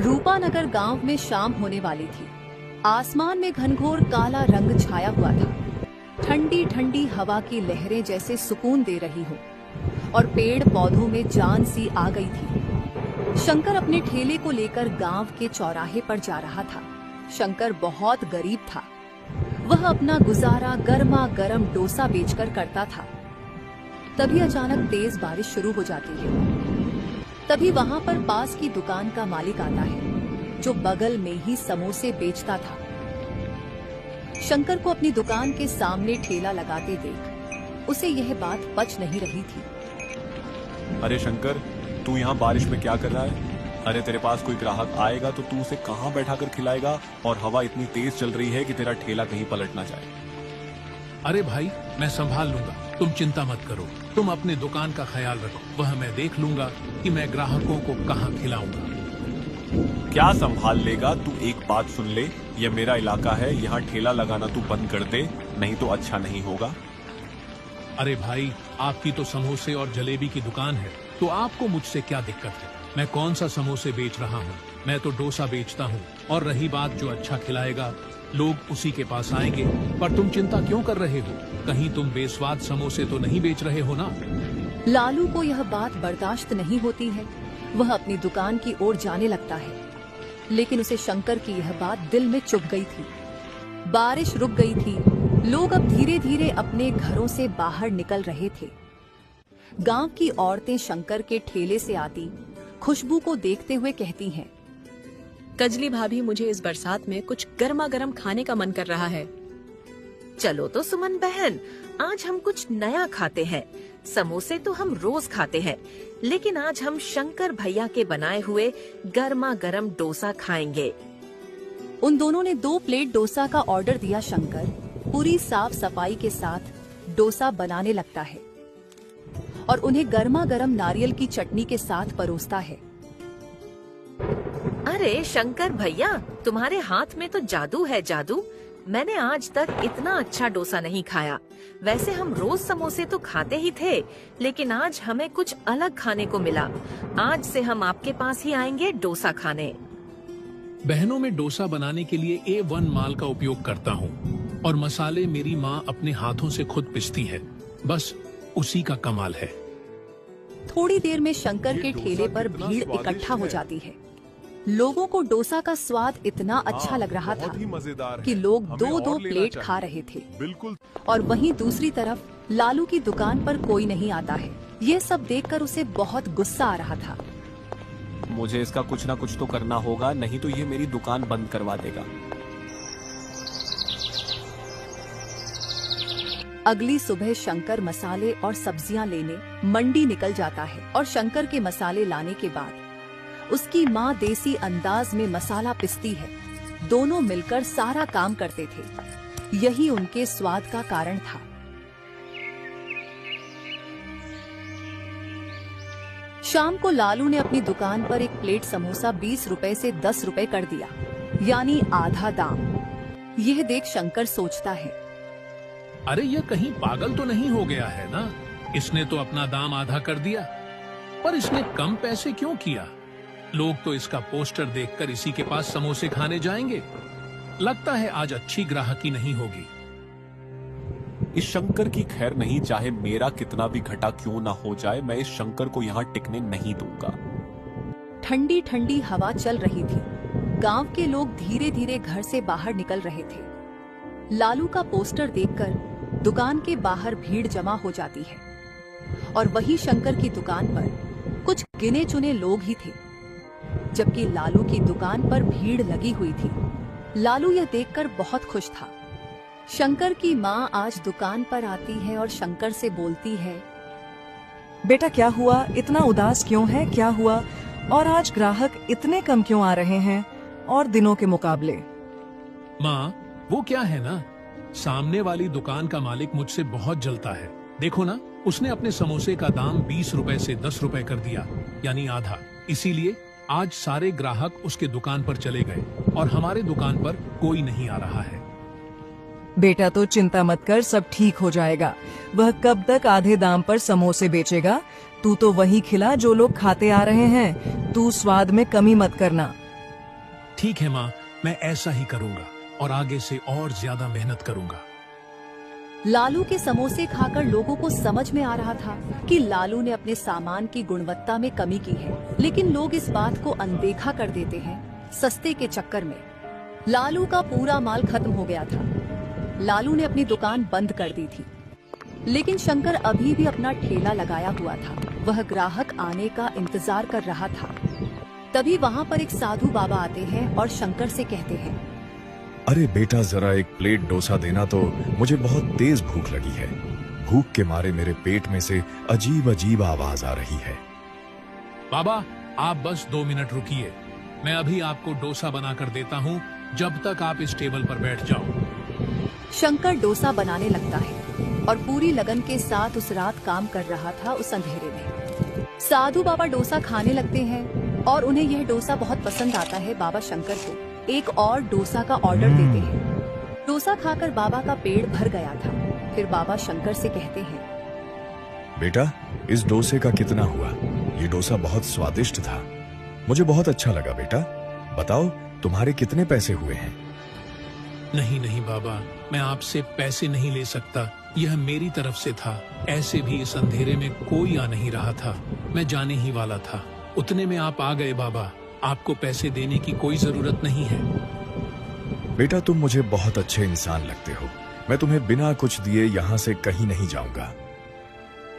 रूपानगर गांव में शाम होने वाली थी। आसमान में घनघोर काला रंग छाया हुआ था। ठंडी ठंडी हवा की लहरें जैसे सुकून दे रही हो और पेड़ पौधों में जान सी आ गई थी। शंकर अपने ठेले को लेकर गांव के चौराहे पर जा रहा था। शंकर बहुत गरीब था। वह अपना गुजारा गर्मा गर्म डोसा बेचकर करता था। तभी अचानक तेज बारिश शुरू हो जाती है। तभी वहां पर पास की दुकान का मालिक आता है, जो बगल में ही समोसे बेचता था। शंकर को अपनी दुकान के सामने ठेला लगाते देख उसे यह बात पच नहीं रही थी। अरे शंकर, तू यहाँ बारिश में क्या कर रहा है? अरे तेरे पास कोई ग्राहक आएगा तो तू उसे कहाँ बैठा कर खिलाएगा? और हवा इतनी तेज चल रही है कि तेरा ठेला कहीं पलट ना जाए। अरे भाई, मैं संभाल लूंगा, तुम चिंता मत करो। तुम अपने दुकान का ख्याल रखो, वह मैं देख लूंगा कि मैं ग्राहकों को कहाँ खिलाऊंगा। क्या संभाल लेगा? तू एक बात सुन ले, ये मेरा इलाका है, यहाँ ठेला लगाना तू बंद कर दे, नहीं तो अच्छा नहीं होगा। अरे भाई, आपकी तो समोसे और जलेबी की दुकान है, तो आपको मुझसे क्या दिक्कत है? मैं कौन सा समोसे बेच रहा हूँ? मैं तो डोसा बेचता हूँ। और रही बात जो अच्छा खिलाएगा, लोग उसी के पास आएंगे। पर तुम चिंता क्यों कर रहे हो? कहीं तुम बेस्वाद समोसे तो नहीं बेच रहे हो ना? लालू को यह बात बर्दाश्त नहीं होती है। वह अपनी दुकान की ओर जाने लगता है, लेकिन उसे शंकर की यह बात दिल में चुभ गई थी। बारिश रुक गई थी। लोग अब धीरे धीरे अपने घरों से बाहर निकल रहे थे। गांव की औरतें शंकर के ठेले से आती खुशबू को देखते हुए कहती हैं, कजली भाभी, मुझे इस बरसात में कुछ गर्मा गर्म खाने का मन कर रहा है। चलो तो सुमन बहन, आज हम कुछ नया खाते हैं। समोसे तो हम रोज खाते हैं, लेकिन आज हम शंकर भैया के बनाए हुए गर्मा गर्म डोसा खाएंगे। उन दोनों ने 2 प्लेट डोसा का ऑर्डर दिया। शंकर पूरी साफ सफाई के साथ डोसा बनाने लगता है और उन्हें गर्मा गर्म नारियल की चटनी के साथ परोसता है। अरे शंकर भैया, तुम्हारे हाथ में तो जादू है, जादू। मैंने आज तक इतना अच्छा डोसा नहीं खाया। वैसे हम रोज समोसे तो खाते ही थे, लेकिन आज हमें कुछ अलग खाने को मिला। आज से हम आपके पास ही आएंगे डोसा खाने। बहनों में डोसा बनाने के लिए A1 माल का उपयोग करता हूँ और मसाले मेरी माँ अपने हाथों से खुद पिसती है। बस उसी का कमाल है। थोड़ी देर में शंकर के ठेले पर भीड़ इकट्ठा हो जाती है। लोगों को डोसा का स्वाद इतना अच्छा लग रहा था कि लोग 2-2 प्लेट खा रहे थे। बिल्कुल। और वहीं दूसरी तरफ लालू की दुकान पर कोई नहीं आता है। ये सब देखकर उसे बहुत गुस्सा आ रहा था। मुझे इसका कुछ ना कुछ तो करना होगा, नहीं तो ये मेरी दुकान बंद करवा देगा। अगली सुबह शंकर मसाले और सब्जियां लेने मंडी निकल जाता है और शंकर के मसाले लाने के बाद उसकी माँ देसी अंदाज में मसाला पिसती है। दोनों मिलकर सारा काम करते थे। यही उनके स्वाद का कारण था। शाम को लालू ने अपनी दुकान पर एक प्लेट समोसा 20 रुपए से 10 रुपए कर दिया, यानी आधा दाम। यह देख शंकर सोचता है, अरे ये कहीं पागल तो नहीं हो गया है ना? इसने तो अपना दाम आधा कर दिया, पर इसने कम पैसे क्यों किया? लोग तो इसका पोस्टर देखकर इसी के पास समोसे खाने जाएंगे। लगता है आज अच्छी ग्राहकी नहीं होगी। इस शंकर की खैर नहीं, चाहे मेरा कितना भी घटा क्यों ना हो जाए, मैं इस शंकर को यहाँ टिकने नहीं दूंगा। ठंडी ठंडी हवा चल रही थी। गांव के लोग धीरे धीरे घर से बाहर निकल रहे थे। लालू का पोस्टर देखकर दुकान के बाहर भीड़ जमा हो जाती है और वही शंकर की दुकान पर कुछ गिने चुने लोग ही थे, जबकि लालू की दुकान पर भीड़ लगी हुई थी। लालू यह देखकर बहुत खुश था। शंकर की माँ आज दुकान पर आती है और शंकर से बोलती है, बेटा क्या हुआ, इतना उदास क्यों है, क्या हुआ? और आज ग्राहक इतने कम क्यों आ रहे हैं और दिनों के मुकाबले? माँ, वो क्या है ना, सामने वाली दुकान का मालिक मुझसे बहुत जलता है। देखो ना, उसने अपने समोसे का दाम 20 रुपए से 10 रुपए कर दिया, यानी आधा। इसीलिए आज सारे ग्राहक उसके दुकान पर चले गए और हमारे दुकान पर कोई नहीं आ रहा है। बेटा तो चिंता मत कर, सब ठीक हो जाएगा। वह कब तक आधे दाम पर समोसे बेचेगा? तू तो वही खिला जो लोग खाते आ रहे हैं। तू स्वाद में कमी मत करना। ठीक है माँ, मैं ऐसा ही करूँगा और आगे से और ज्यादा मेहनत करूँगा। लालू के समोसे खाकर लोगों को समझ में आ रहा था कि लालू ने अपने सामान की गुणवत्ता में कमी की है, लेकिन लोग इस बात को अनदेखा कर देते हैं सस्ते के चक्कर में। लालू का पूरा माल खत्म हो गया था। लालू ने अपनी दुकान बंद कर दी थी, लेकिन शंकर अभी भी अपना ठेला लगाया हुआ था। वह ग्राहक आने का इंतजार कर रहा था। तभी वहाँ पर एक साधु बाबा आते हैं और शंकर से कहते हैं, अरे बेटा, जरा एक प्लेट डोसा देना तो, मुझे बहुत तेज भूख लगी है। भूख के मारे मेरे पेट में से अजीब अजीब आवाज आ रही है। बाबा, आप बस 2 मिनट रुकिए, मैं अभी आपको डोसा बनाकर देता हूँ, जब तक आप इस टेबल पर बैठ जाओ। शंकर डोसा बनाने लगता है और पूरी लगन के साथ उस रात काम कर रहा था उस अंधेरे में। साधु बाबा डोसा खाने लगते हैं और उन्हें यह डोसा बहुत पसंद आता है। बाबा शंकर को एक और डोसा का ऑर्डर देते हैं। डोसा खाकर बाबा का पेट भर गया था। फिर बाबा शंकर से कहते हैं, बेटा, इस डोसे का कितना हुआ? ये डोसा बहुत स्वादिष्ट था, मुझे बहुत अच्छा लगा। बेटा बताओ, तुम्हारे कितने पैसे हुए हैं? नहीं नहीं बाबा, मैं आपसे पैसे नहीं ले सकता, यह मेरी तरफ से था। ऐसे भी इस अंधेरे में कोई आ नहीं रहा था, मैं जाने ही वाला था, उतने में आप आ गए। बाबा, आपको पैसे देने की कोई जरूरत नहीं है। बेटा, तुम मुझे बहुत अच्छे इंसान लगते हो, मैं तुम्हें बिना कुछ दिए यहाँ से कहीं नहीं जाऊंगा।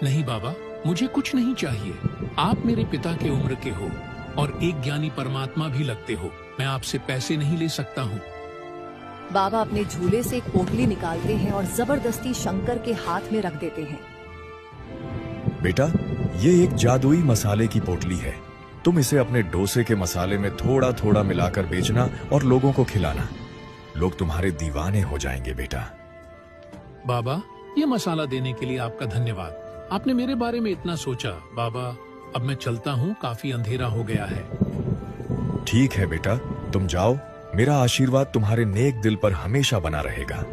नहीं बाबा, मुझे कुछ नहीं चाहिए, आप मेरे पिता के उम्र के हो और एक ज्ञानी परमात्मा भी लगते हो, मैं आपसे पैसे नहीं ले सकता हूँ। बाबा अपने झूले से एक पोटली निकालते हैं और जबरदस्ती शंकर के हाथ में रख देते हैं। बेटा, ये एक जादुई मसाले की पोटली है, तुम इसे अपने डोसे के मसाले में थोड़ा थोड़ा मिलाकर बेचना और लोगों को खिलाना, लोग तुम्हारे दीवाने हो जाएंगे। बेटा बाबा, ये मसाला देने के लिए आपका धन्यवाद, आपने मेरे बारे में इतना सोचा। बाबा, अब मैं चलता हूँ, काफी अंधेरा हो गया है। ठीक है बेटा, तुम जाओ, मेरा आशीर्वाद तुम्हारे नेक दिल पर हमेशा बना रहेगा।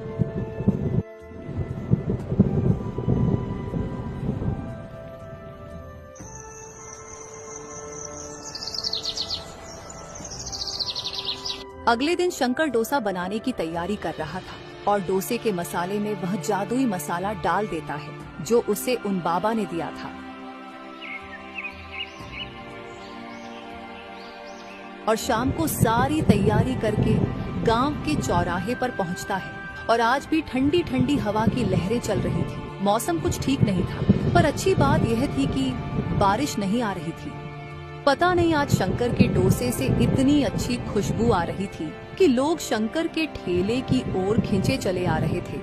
अगले दिन शंकर डोसा बनाने की तैयारी कर रहा था और डोसे के मसाले में वह जादुई मसाला डाल देता है जो उसे उन बाबा ने दिया था। और शाम को सारी तैयारी करके गांव के चौराहे पर पहुंचता है और आज भी ठंडी ठंडी हवा की लहरें चल रही थी। मौसम कुछ ठीक नहीं था, पर अच्छी बात यह थी कि बारिश नहीं आ रही थी। पता नहीं आज शंकर के डोसे से इतनी अच्छी खुशबू आ रही थी कि लोग शंकर के ठेले की ओर खींचे चले आ रहे थे।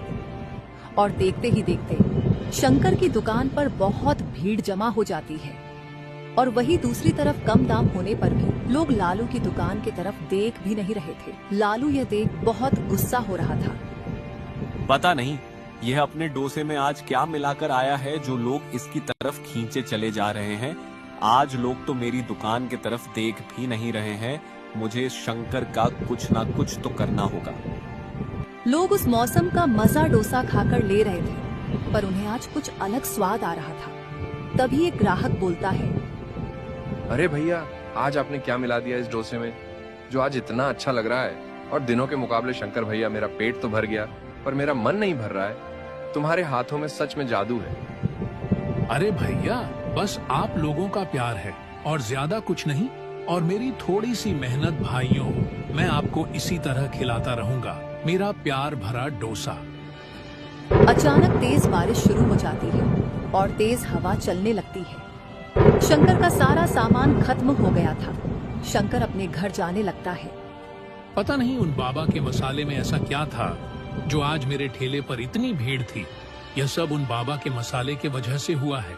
और देखते ही देखते शंकर की दुकान पर बहुत भीड़ जमा हो जाती है और वही दूसरी तरफ कम दाम होने पर भी लोग लालू की दुकान की तरफ देख भी नहीं रहे थे। लालू यह देख बहुत गुस्सा हो रहा था। पता नहीं यह अपने डोसे में आज क्या मिलाकर आया है जो लोग इसकी तरफ खींचे चले जा रहे हैं। आज लोग तो मेरी दुकान की तरफ देख भी नहीं रहे हैं, मुझे शंकर का कुछ ना कुछ तो करना होगा। लोग उस मौसम का मजा डोसा खाकर ले रहे थे, पर उन्हें आज कुछ अलग स्वाद आ रहा था। तभी एक ग्राहक बोलता है, अरे भैया, आज आपने क्या मिला दिया इस डोसे में जो आज इतना अच्छा लग रहा है? और दिनों के मुकाबले शंकर भैया, मेरा पेट तो भर गया पर मेरा मन नहीं भर रहा है। तुम्हारे हाथों में सच में जादू है। अरे भैया, बस आप लोगों का प्यार है और ज्यादा कुछ नहीं, और मेरी थोड़ी सी मेहनत। भाइयों, मैं आपको इसी तरह खिलाता रहूंगा, मेरा प्यार भरा डोसा। अचानक तेज बारिश शुरू हो जाती है और तेज हवा चलने लगती है। शंकर का सारा सामान खत्म हो गया था। शंकर अपने घर जाने लगता है। पता नहीं उन बाबा के मसाले में ऐसा क्या था जो आज मेरे ठेले पर इतनी भीड़ थी। यह सब उन बाबा के मसाले के वजह से हुआ है।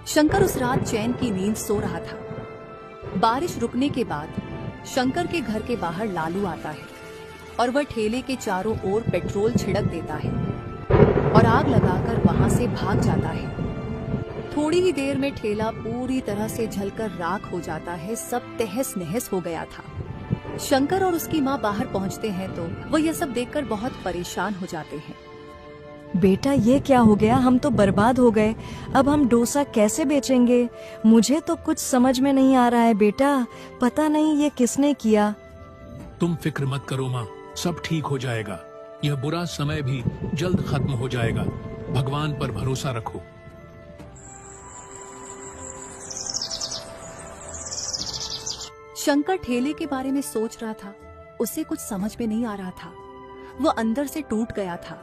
शंकर उस रात चैन की नींद सो रहा था। बारिश रुकने के बाद शंकर के घर के बाहर लालू आता है और वह ठेले के चारों ओर पेट्रोल छिड़क देता है और आग लगाकर वहां से भाग जाता है। थोड़ी ही देर में ठेला पूरी तरह से जलकर राख हो जाता है। सब तहस नहस हो गया था। शंकर और उसकी माँ बाहर पहुँचते हैं तो वह यह सब देखकर बहुत परेशान हो जाते हैं। बेटा, ये क्या हो गया? हम तो बर्बाद हो गए। अब हम डोसा कैसे बेचेंगे? मुझे तो कुछ समझ में नहीं आ रहा है बेटा। पता नहीं ये किसने किया। तुम फिक्र मत करो माँ, सब ठीक हो जाएगा। यह बुरा समय भी जल्द खत्म हो जाएगा। भगवान पर भरोसा रखो। शंकर ठेले के बारे में सोच रहा था। उसे कुछ समझ में नहीं आ रहा था। वो अंदर से टूट गया था।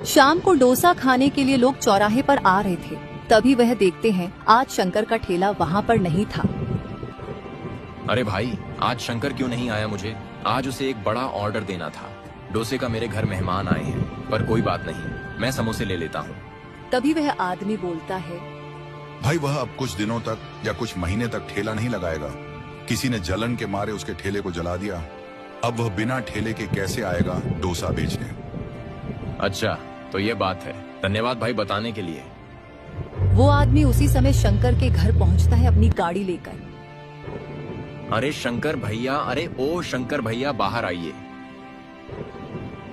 शाम को डोसा खाने के लिए लोग चौराहे पर आ रहे थे। तभी वह देखते हैं आज शंकर का ठेला वहाँ पर नहीं था। अरे भाई, आज शंकर क्यों नहीं आया? मुझे आज उसे एक बड़ा ऑर्डर देना था। डोसे का मेरे घर मेहमान आए हैं, पर कोई बात नहीं, मैं समोसे ले लेता हूँ। तभी वह आदमी बोलता है, भाई वह अब कुछ दिनों तक या कुछ महीने तक ठेला नहीं लगाएगा। किसी ने जलन के मारे उसके ठेले को जला दिया। अब वह बिना ठेले के कैसे आएगा डोसा बेचने? अच्छा, तो ये बात है। धन्यवाद भाई बताने के लिए। वो आदमी उसी समय शंकर के घर पहुंचता है अपनी गाड़ी लेकर। अरे शंकर भैया, अरे ओ शंकर भैया, बाहर आइए।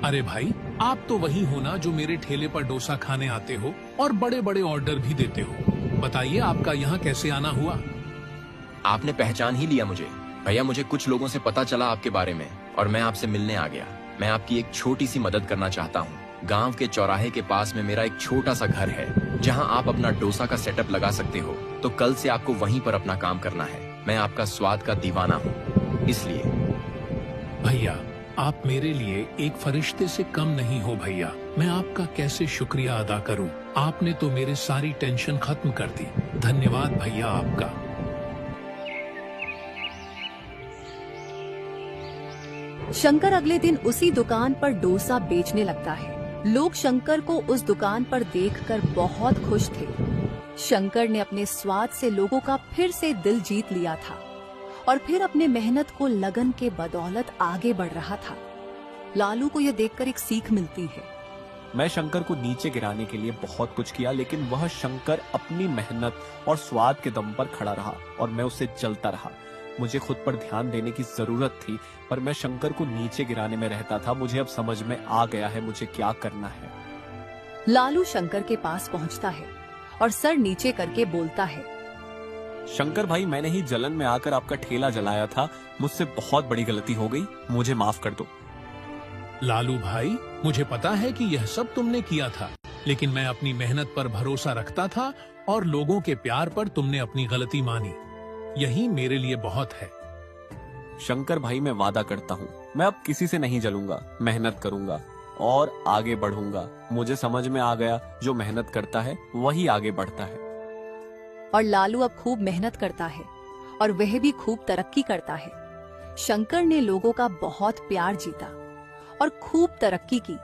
अरे भाई, आप तो वही हो ना जो मेरे ठेले पर डोसा खाने आते हो और बड़े बड़े ऑर्डर भी देते हो। बताइए आपका यहाँ कैसे आना हुआ? आपने पहचान ही लिया मुझे। भैया, मुझे कुछ लोगों से पता चला आपके बारे में और मैं आपसे मिलने आ गया। मैं आपकी एक छोटी सी मदद करना चाहता हूँ। गांव के चौराहे के पास में मेरा एक छोटा सा घर है जहां आप अपना डोसा का सेटअप लगा सकते हो। तो कल से आपको वहीं पर अपना काम करना है। मैं आपका स्वाद का दीवाना हूँ, इसलिए। भैया, आप मेरे लिए एक फरिश्ते से कम नहीं हो भैया। मैं आपका कैसे शुक्रिया अदा करूं? आपने तो मेरी सारी टेंशन खत्म कर दी। धन्यवाद भैया आपका। शंकर अगले दिन उसी दुकान पर डोसा बेचने लगता है। लोग शंकर को उस दुकान पर देखकर बहुत खुश थे। शंकर ने अपने स्वाद से लोगों का फिर से दिल जीत लिया था और फिर अपने मेहनत को लगन के बदौलत आगे बढ़ रहा था। लालू को यह देखकर एक सीख मिलती है। मैं शंकर को नीचे गिराने के लिए बहुत कुछ किया, लेकिन वह शंकर अपनी मेहनत और स्वाद के दम पर खड़ा रहा और मैं उससे चलता रहा। मुझे खुद पर ध्यान देने की जरूरत थी, पर मैं शंकर को नीचे गिराने में रहता था। मुझे अब समझ में आ गया है मुझे क्या करना है। लालू शंकर के पास पहुंचता है और सर नीचे करके बोलता है, शंकर भाई, मैंने ही जलन में आकर आपका ठेला जलाया था। मुझसे बहुत बड़ी गलती हो गई, मुझे माफ कर दो। लालू भाई, मुझे पता है कि यह सब तुमने किया था, लेकिन मैं अपनी मेहनत पर भरोसा रखता था और लोगों के प्यार पर तुमने अपनी गलती मानी। यही मेरे लिए बहुत है। शंकर भाई, मैं वादा करता हूँ, मैं अब किसी से नहीं जलूंगा, मेहनत करूंगा और आगे बढ़ूंगा। मुझे समझ में आ गया, जो मेहनत करता है वही आगे बढ़ता है। और लालू अब खूब मेहनत करता है और वह भी खूब तरक्की करता है। शंकर ने लोगों का बहुत प्यार जीता और खूब तरक्की की।